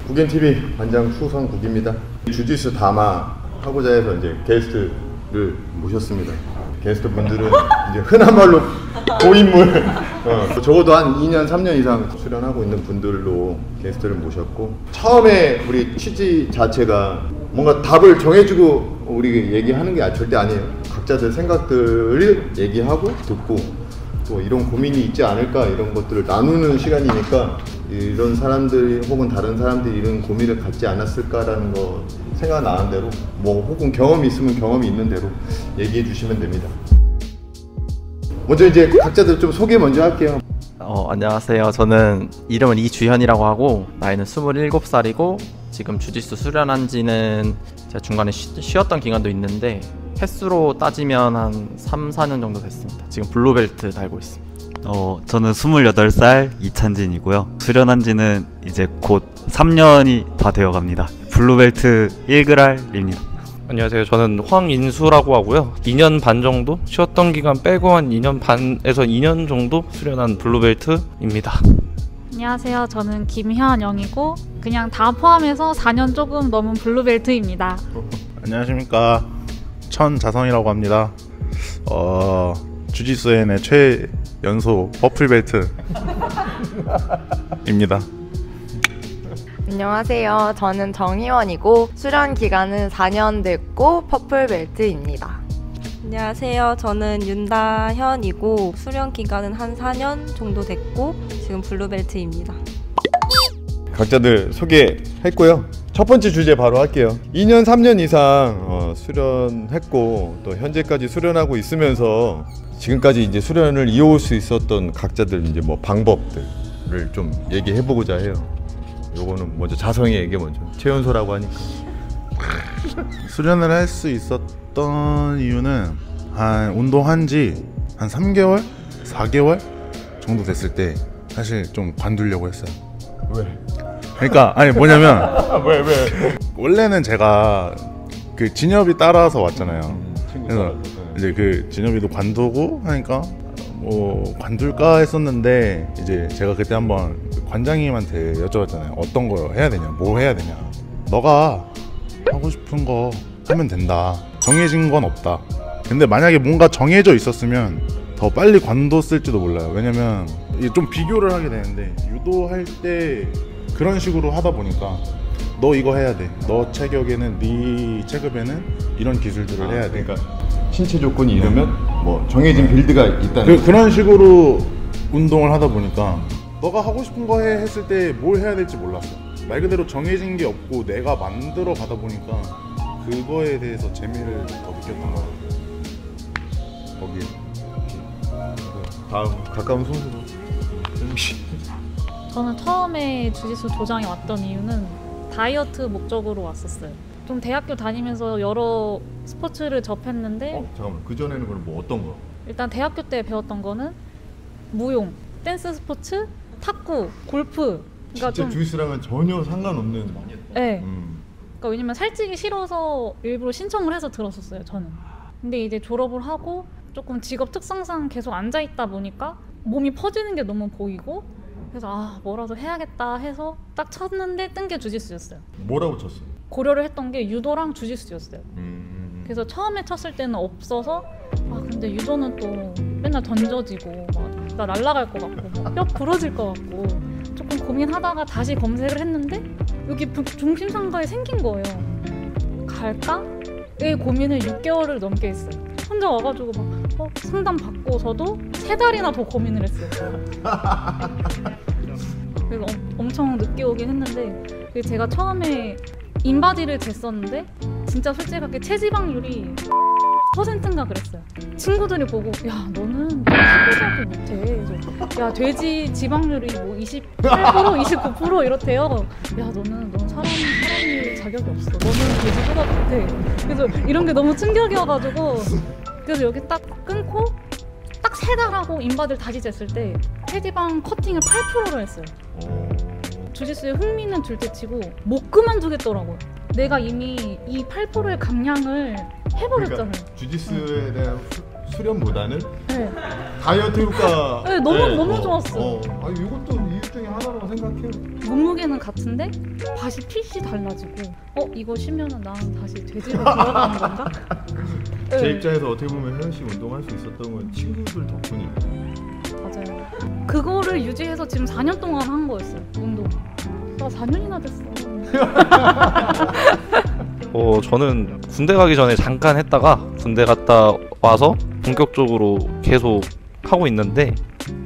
국엔TV 관장 수성국입니다. 주짓수 담아 하고자 해서 이제 게스트를 모셨습니다. 게스트 분들은 이제 흔한 말로 고인물, 적어도 한 2년, 3년 이상 수련하고 있는 분들로 게스트를 모셨고, 처음에 우리 취지 자체가 뭔가 답을 정해주고 우리 얘기하는 게 절대 아니에요. 각자들 생각들을 얘기하고 듣고 또 이런 고민이 있지 않을까 이런 것들을 나누는 시간이니까, 이런 사람들이 혹은 다른 사람들이 이런 고민을 갖지 않았을까라는 거 생각나는 대로, 뭐 혹은 경험이 있으면 경험이 있는 대로 얘기해 주시면 됩니다. 먼저 이제 각자들 좀 소개 먼저 할게요. 안녕하세요. 저는 이름은 이주현이라고 하고 나이는 27살이고 지금 주짓수 수련한 지는 제가 중간에 쉬었던 기간도 있는데 횟수로 따지면 한 3, 4년 정도 됐습니다. 지금 블루벨트 달고 있습니다. 저는 28살 이찬진이고요. 수련한 지는 이제 곧 3년이 다 되어 갑니다. 블루벨트 1그랄입니다. 안녕하세요. 저는 황인수라고 하고요. 2년 반 정도 쉬었던 기간 빼고 한 2년 반에서 2년 정도 수련한 블루벨트입니다. 안녕하세요. 저는 김현영이고 그냥 다 포함해서 4년 조금 넘은 블루벨트입니다. 안녕하십니까. 천자성이라고 합니다. 주짓수엔의 최연소 퍼플벨트입니다. 안녕하세요. 저는 정희원이고 수련 기간은 4년 됐고 퍼플벨트입니다. 안녕하세요. 저는 윤다현이고 수련 기간은 한 4년 정도 됐고 지금 블루벨트입니다. 각자들 소개했고요. 첫 번째 주제 바로 할게요. 2년, 3년 이상 수련했고 또 현재까지 수련하고 있으면서 지금까지 이제 수련을 이어올 수 있었던 각자들 이제 뭐 방법들을 좀 얘기해보고자 해요. 요거는 먼저 자성이 얘기 먼저. 최연소라고 하니까. 수련을 할 수 있었던 이유는 한 운동한 지 한 3개월? 4개월 정도 됐을 때 사실 좀 관두려고 했어요. 왜? 그러니까 아니 뭐냐면 왜? 원래는 제가 그 진엽이 따라서 왔잖아요. 그래서 이제 그 진엽이도 관두고 하니까 뭐 관둘까 했었는데, 이제 제가 그때 한번 관장님한테 여쭤봤잖아요. 어떤 거 해야 되냐, 뭐 해야 되냐. 너가 하고 싶은 거 하면 된다. 정해진 건 없다. 근데 만약에 뭔가 정해져 있었으면 더 빨리 관뒀을지도 몰라요. 왜냐면 이게 좀 비교를 하게 되는데, 유도할 때 그런 식으로 하다 보니까 너 이거 해야 돼. 너 체격에는, 네 체급에는 이런 기술들을 해야 돼. 그러니까 신체 조건이 이러면 뭐 정해진 빌드가 있다는 그런 식으로 운동을 하다 보니까 너가 하고 싶은 거 해 했을 때 뭘 해야 될지 몰랐어. 말 그대로 정해진 게 없고 내가 만들어 가다 보니까 그거에 대해서 재미를 더 느꼈던 것 같아요. 거기에. 다음 가까운 손으로. 저는 처음에 주짓수 도장에 왔던 이유는 다이어트 목적으로 왔었어요. 좀 대학교 다니면서 여러 스포츠를 접했는데 잠깐만, 그 전에는 그럼 뭐 어떤 거? 일단 대학교 때 배웠던 거는 무용, 댄스 스포츠, 탁구, 골프. 진짜 좀 주짓수랑은 전혀 상관없는. 네. 그러니까 왜냐면 살찌기 싫어서 일부러 신청을 해서 들었었어요, 저는. 근데 이제 졸업을 하고 조금 직업 특성상 계속 앉아있다 보니까 몸이 퍼지는 게 너무 보이고, 그래서 뭐라도 해야겠다 해서 딱 쳤는데 뜬 게 주짓수였어요. 뭐라고 쳤어? 고려를 했던 게 유도랑 주짓수였어요. 그래서 처음에 쳤을 때는 없어서 근데 유도는 또 맨날 던져지고 막 나 날아갈 것 같고 막 뼈 부러질 것 같고 조금 고민하다가 다시 검색을 했는데 여기 중심상가에 생긴 거예요. 갈까? 이 고민을 6개월을 넘게 했어요. 혼자 와가지고 막 상담 받고서도 3달이나 더 고민을 했어요. 그래서 엄청 늦게 오긴 했는데, 제가 처음에 인바디를 쟀었는데 진짜 솔직하게 체지방률이 %인가 그랬어요. 친구들이 보고 야 너는 스포츠도 못해. 야 돼지 지방률이 뭐 28% 29% 이렇대요. 야 너는 사람일 자격이 없어. 너는 돼지보다 못해. 그래서 이런 게 너무 충격이어가지고, 그래서 여기 딱 끊고 딱 3달 하고 인바디를 다시 쟀을 때 체지방 커팅을 8%로 했어요. 주짓수에 흥미는 둘째치고 못 그만두겠더라고요. 내가 이미 이 8%의 감량을 해버렸잖아요. 그러니까 주짓수에 대한 수련보다는 네. 다이어트 효과. 네, 너무 좋았어. 이것도 이유 중에 하나라고 생각해요. 몸무게는 같은데 다시 핏이 달라지고 이거 쉬면은 난 다시 돼지로 돌아가는 건가? 제 입장에서 어떻게 보면 혜연 씨 운동할 수 있었던 건 친구들 덕분이에요. 맞아요. 그거를 유지해서 지금 4년 동안 한 거였어요. 운동. 나 4년이나 됐어. 저는 군대 가기 전에 잠깐 했다가 군대 갔다 와서 본격적으로 계속 하고 있는데,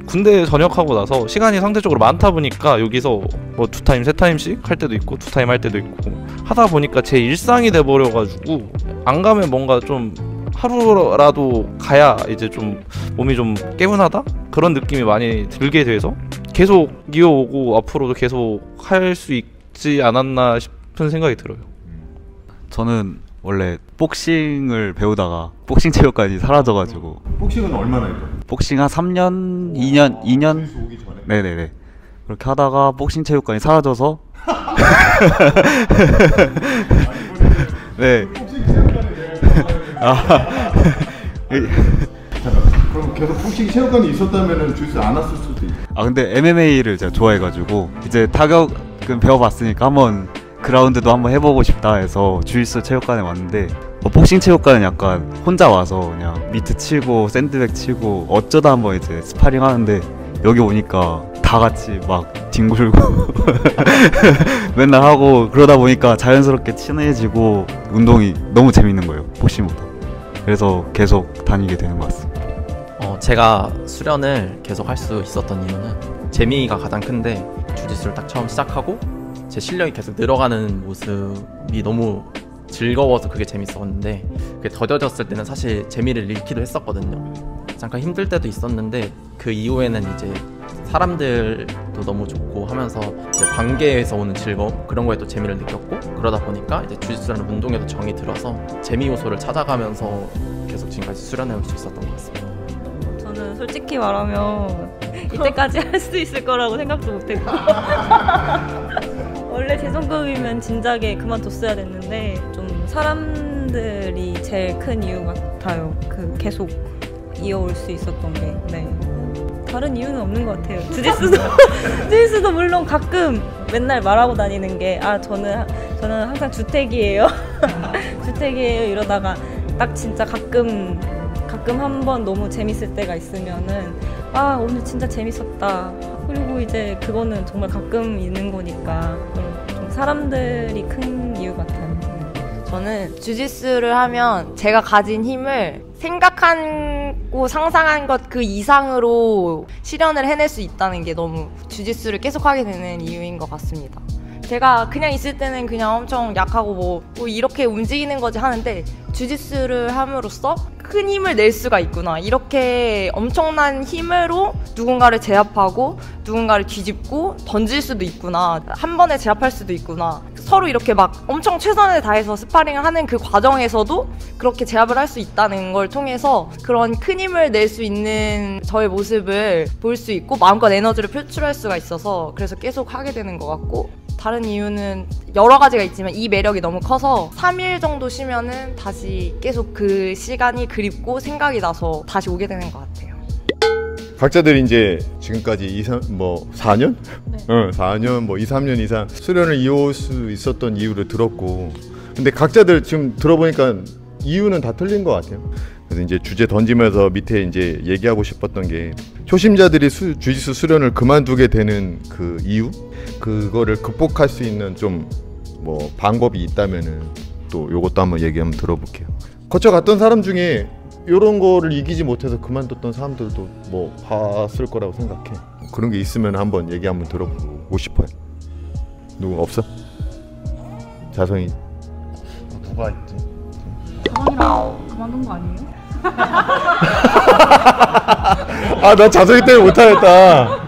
군대 전역하고 나서 시간이 상대적으로 많다 보니까 여기서 뭐 2타임, 3타임씩 할 때도 있고 2타임 할 때도 있고 하다 보니까 제 일상이 돼버려가지고 안 가면 뭔가 좀 하루라도 가야 이제 좀 몸이 좀 개운하다? 그런 느낌이 많이 들게 돼서 계속 이어오고 앞으로도 계속 할 수 있지 않았나 싶은 생각이 들어요. 저는 원래 복싱을 배우다가 복싱 체육관이 사라져가지고. 복싱은 얼마나 했죠? 복싱 한 3년, 2년? 오기 전에? 네네네. 그렇게 하다가 복싱 체육관이 사라져서 네. 그럼 계속 복싱 체육관이 있었다면은 주짓수 안 왔을 수도 있고. 근데 MMA를 제가 좋아해가지고 이제 타격은 배워봤으니까 한번 그라운드도 한번 해보고 싶다 해서 주짓수 체육관에 왔는데, 복싱 체육관은 약간 혼자 와서 그냥 미트 치고 샌드백 치고 어쩌다 한번 이제 스파링 하는데, 여기 오니까 다 같이 막 뒹굴고 맨날 하고 그러다 보니까 자연스럽게 친해지고 운동이 너무 재밌는 거예요, 복싱보다. 그래서 계속 다니게 되는 것 같습니다. 제가 수련을 계속 할 수 있었던 이유는 재미가 가장 큰데, 주짓수를 딱 처음 시작하고 제 실력이 계속 늘어가는 모습이 너무 즐거워서 그게 재밌었는데, 그게 더뎌졌을 때는 사실 재미를 잃기도 했었거든요. 잠깐 힘들 때도 있었는데 그 이후에는 이제 사람들도 너무 좋고 하면서 이제 관계에서 오는 즐거움, 그런 거에 또 재미를 느꼈고, 그러다 보니까 이제 주짓수라는 운동에도 정이 들어서 재미 요소를 찾아가면서 계속 지금까지 수련해올 수 있었던 것 같습니다. 저는 솔직히 말하면 이때까지 할 수 있을 거라고 생각도 못했고 원래 제 성격이면 진작에 그만뒀어야 됐는데, 좀 사람들이 제일 큰 이유 같아요. 계속 이어올 수 있었던 게. 네. 다른 이유는 없는 것 같아요. 주짓수도 물론 가끔 맨날 말하고 다니는 게 저는 항상 주택이에요. 주택이에요 이러다가 딱 진짜 가끔 한번 너무 재밌을 때가 있으면은 오늘 진짜 재밌었다. 그리고 이제 그거는 정말 가끔 있는 거니까 좀 사람들이 큰 이유 같아요. 저는 주짓수를 하면 제가 가진 힘을 생각하고 상상한 것 그 이상으로 실현을 해낼 수 있다는 게 너무 주짓수를 계속 하게 되는 이유인 것 같습니다. 제가 그냥 있을 때는 그냥 엄청 약하고 뭐 이렇게 움직이는 거지 하는데, 주짓수를 함으로써 큰 힘을 낼 수가 있구나, 이렇게 엄청난 힘으로 누군가를 제압하고 누군가를 뒤집고 던질 수도 있구나, 한 번에 제압할 수도 있구나, 서로 이렇게 막 엄청 최선을 다해서 스파링을 하는 그 과정에서도 그렇게 제압을 할 수 있다는 걸 통해서 그런 큰 힘을 낼 수 있는 저의 모습을 볼 수 있고 마음껏 에너지를 표출할 수가 있어서 그래서 계속 하게 되는 것 같고, 다른 이유는 여러 가지가 있지만 이 매력이 너무 커서 3일 정도 쉬면은 다시 계속 그 시간이 그립고 생각이 나서 다시 오게 되는 것 같아요. 각자들이 이제 지금까지 4년? 네. 4년 2, 3년 이상 수련을 이어올 수 있었던 이유를 들었고, 근데 각자들 지금 들어보니까 이유는 다 틀린 것 같아요. 그래서 이제 주제 던지면서 밑에 이제 얘기하고 싶었던 게, 초심자들이 주짓수 수련을 그만두게 되는 그 이유, 그거를 극복할 수 있는 좀 방법이 있다면은 또 요것도 한번 얘기 한번 들어볼게요. 거쳐갔던 사람 중에 이런 거를 이기지 못해서 그만뒀던 사람들도 봤을 거라고 생각해. 그런 게 있으면 한번 얘기 한번 들어보고 싶어요. 누구 없어? 자성이 누가 있지? 자성이랑 그만둔 거 아니에요? 나 자성이 때문에 못하겠다.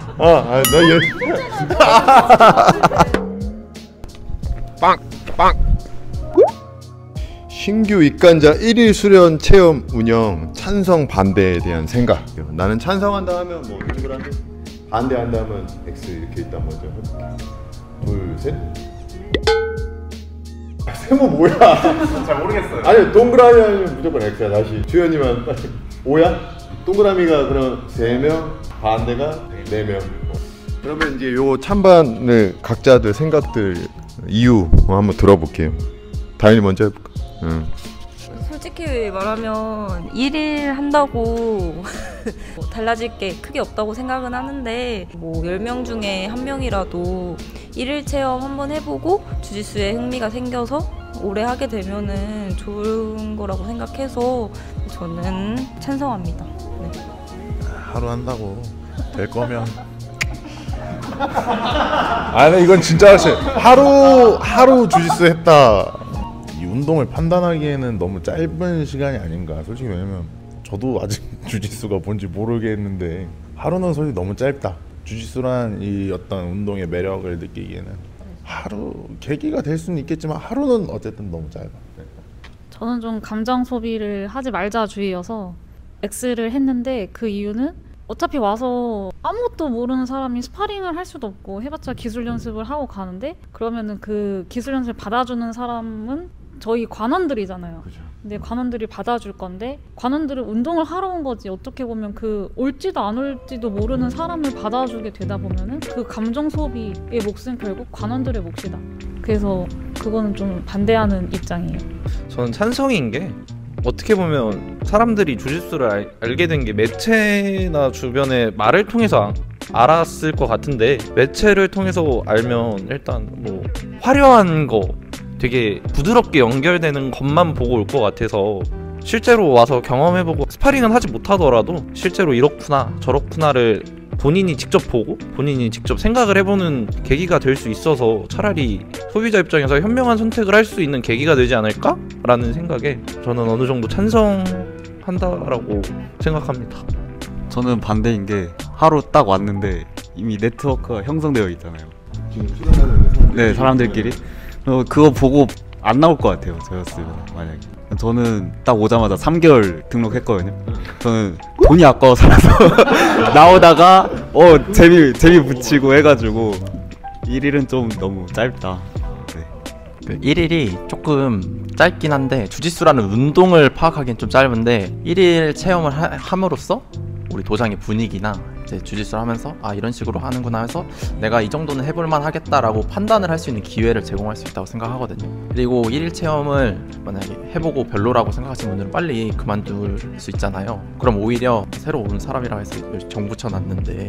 신규 입관자 1일 수련 체험 운영 찬성 반대에 대한 생각. 나는 찬성한다 하면 동그라미, 반대한다 하면 X 이렇게 일단 먼저 해볼게. 둘, 셋. 세모 뭐야? 잘 모르겠어요. 아니 동그라미 하면 무조건 X야. 다시 주현이만 5야? 동그라미가 그럼 3명, 반대가 4명. 그러면 이제 요 찬반을 각자들 생각들 이유 한번 들어볼게요. 다현이 먼저 해볼까? 솔직히 말하면 1일 한다고 뭐 달라질 게 크게 없다고 생각은 하는데 뭐 10명 중에 1명이라도 1일 체험 한번 해보고 주짓수에 흥미가 생겨서 오래 하게 되면은 좋은 거라고 생각해서 저는 찬성합니다. 네. 하루 한다고 될 거면 아니 이건 진짜 하루 주짓수 했다 이 운동을 판단하기에는 너무 짧은 시간이 아닌가. 솔직히 왜냐면 저도 아직 주짓수가 뭔지 모르겠는데 하루는 솔직히 너무 짧다. 주짓수란 이 어떤 운동의 매력을 느끼기에는 하루 계기가 될 수는 있겠지만 하루는 어쨌든 너무 짧아. 저는 좀 감정 소비를 하지 말자 주의여서 X를 했는데 그 이유는 어차피 와서 아무것도 모르는 사람이 스파링을 할 수도 없고 해봤자 기술 연습을 하고 가는데 그러면은 그 기술 연습을 받아주는 사람은 저희 관원들이잖아요. 그죠. 근데 관원들이 받아줄 건데 관원들은 운동을 하러 온 거지 어떻게 보면 그 올지도 안 올지도 모르는 사람을 받아주게 되다 보면은 그 감정 소비의 몫은 결국 관원들의 몫이다. 그래서 그거는 좀 반대하는 입장이에요. 저는 찬성인 게 어떻게 보면 사람들이 주짓수를 알게 된 게 매체나 주변의 말을 통해서 알았을 것 같은데 매체를 통해서 알면 일단 뭐 화려한 거 되게 부드럽게 연결되는 것만 보고 올 것 같아서 실제로 와서 경험해보고 스파링은 하지 못하더라도 실제로 이렇구나 저렇구나를 본인이 직접 보고 본인이 직접 생각을 해보는 계기가 될 수 있어서 차라리 소비자 입장에서 현명한 선택을 할 수 있는 계기가 되지 않을까? 라는 생각에 저는 어느 정도 찬성한다라고 생각합니다. 저는 반대인 게 하루 딱 왔는데 이미 네트워크가 형성되어 있잖아요. 지금 수련하는 네, 사람들끼리. 그거 보고 안 나올 것 같아요. 저였으면 만약에. 저는 딱 오자마자 3개월 등록했거든요. 저는 돈이 아까워서라서 나오다가 재미 붙이고 해가지고 1일은 좀 너무 짧다. 네. 그 1일이 조금 짧긴 한데 주짓수라는 운동을 파악하기엔 좀 짧은데 1일 체험을 함으로써 우리 도장의 분위기나 이제 주짓수를 하면서 아 이런 식으로 하는구나 해서 내가 이 정도는 해볼만 하겠다라고 판단을 할 수 있는 기회를 제공할 수 있다고 생각하거든요. 그리고 1일 체험을 만약에 해보고 별로라고 생각하시는 분들은 빨리 그만둘 수 있잖아요. 그럼 오히려 새로 온 사람이라 해서 정 붙여놨는데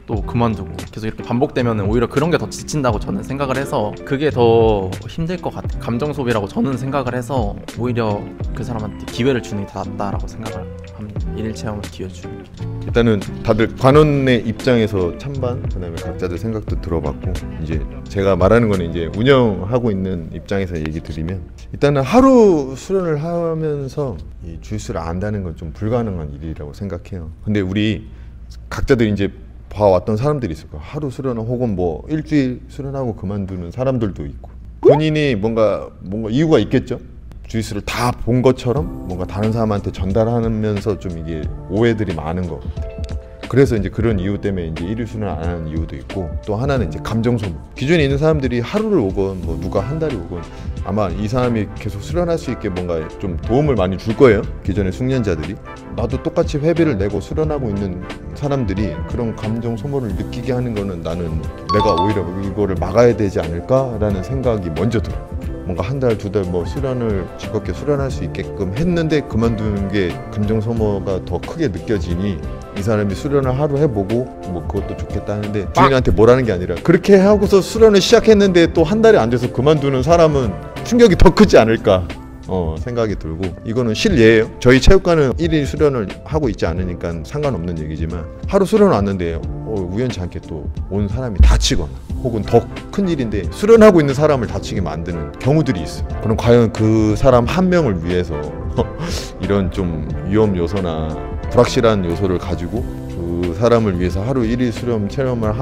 또 그만두고 계속 이렇게 반복되면 오히려 그런 게 더 지친다고 저는 생각을 해서 그게 더 힘들 것 같아요. 감정 소비라고 저는 생각을 해서 오히려 그 사람한테 기회를 주는 게 더 낫다라고 생각을 합니다. 1일 체험을 기회 주는 게. 일단은 다들 관원의 입장에서 찬반 그다음에 각자들 생각도 들어봤고 이제 제가 말하는 거는 이제 운영하고 있는 입장에서 얘기 드리면 일단은 하루 수련을 하면서 이 주짓수를 안다는 건 좀 불가능한 일이라고 생각해요. 근데 우리 각자들이 이제 봐왔던 사람들이 있을 거야. 하루 수련 혹은 뭐 일주일 수련하고 그만두는 사람들도 있고 본인이 뭔가 이유가 있겠죠. 주짓수를 다 본 것처럼 뭔가 다른 사람한테 전달하면서 좀 이게 오해들이 많은 것 같아요. 그래서 이제 그런 이유 때문에 이제 일일 수련 안 하는 이유도 있고 또 하나는 이제 감정 소모. 기존에 있는 사람들이 하루를 오건 뭐 누가 한 달이 오건 아마 이 사람이 계속 수련할 수 있게 뭔가 좀 도움을 많이 줄 거예요. 기존의 숙련자들이 나도 똑같이 회비를 내고 수련하고 있는 사람들이 그런 감정 소모를 느끼게 하는 거는 나는 내가 오히려 이거를 막아야 되지 않을까라는 생각이 먼저 들어. 뭔가 한 달, 두 달 뭐 수련을 즐겁게 수련할 수 있게끔 했는데 그만두는 게 감정 소모가 더 크게 느껴지니 이 사람이 수련을 하루 해보고 뭐 그것도 좋겠다 하는데 주인한테 뭐라는 게 아니라 그렇게 하고서 수련을 시작했는데 또 한 달이 안 돼서 그만두는 사람은 충격이 더 크지 않을까 생각이 들고 이거는 실예예요. 저희 체육관은 1일 수련을 하고 있지 않으니까 상관없는 얘기지만 하루 수련 왔는데 우연치 않게 또 온 사람이 다치거나 혹은 더 큰 일인데 수련하고 있는 사람을 다치게 만드는 경우들이 있어요. 그럼 과연 그 사람 한 명을 위해서 이런 좀 위험 요소나 불확실한 요소를 가지고 그 사람을 위해서 하루 1일 수련 체험을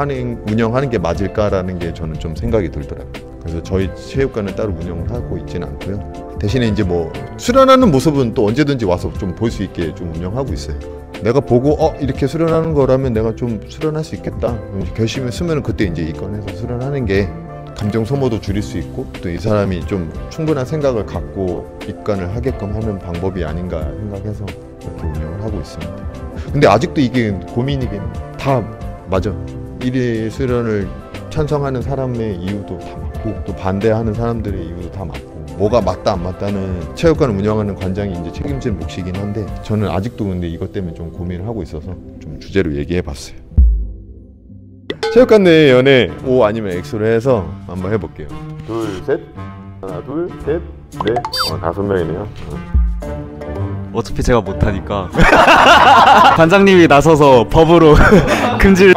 운영하는 게 맞을까라는 게 저는 좀 생각이 들더라고요. 그래서 저희 체육관은 따로 운영을 하고 있지는 않고요. 대신에 이제 뭐 수련하는 모습은 또 언제든지 와서 좀 볼 수 있게 좀 운영하고 있어요. 내가 보고 이렇게 수련하는 거라면 내가 좀 수련할 수 있겠다 결심했으면 그때 이제 입건해서 수련하는 게 감정 소모도 줄일 수 있고 또 이 사람이 좀 충분한 생각을 갖고 입관을 하게끔 하는 방법이 아닌가 생각해서 이렇게 운영을 하고 있습니다. 근데 아직도 이게 고민이긴 다 맞아. 1일 수련을 찬성하는 사람의 이유도 다 맞고 또 반대하는 사람들의 이유도 다 맞고 뭐가 맞다 안 맞다는 체육관을 운영하는 관장이 이제 책임질 몫이긴 한데 저는 아직도 근데 이것 때문에 좀 고민을 하고 있어서 좀 주제로 얘기해봤어요. 체육관 내 연애 O 아니면 X로 해서 한번 해볼게요. 둘, 셋. 하나, 둘, 셋, 넷. 5명이네요. 어차피 제가 못하니까 관장님이 나서서 법으로 금지를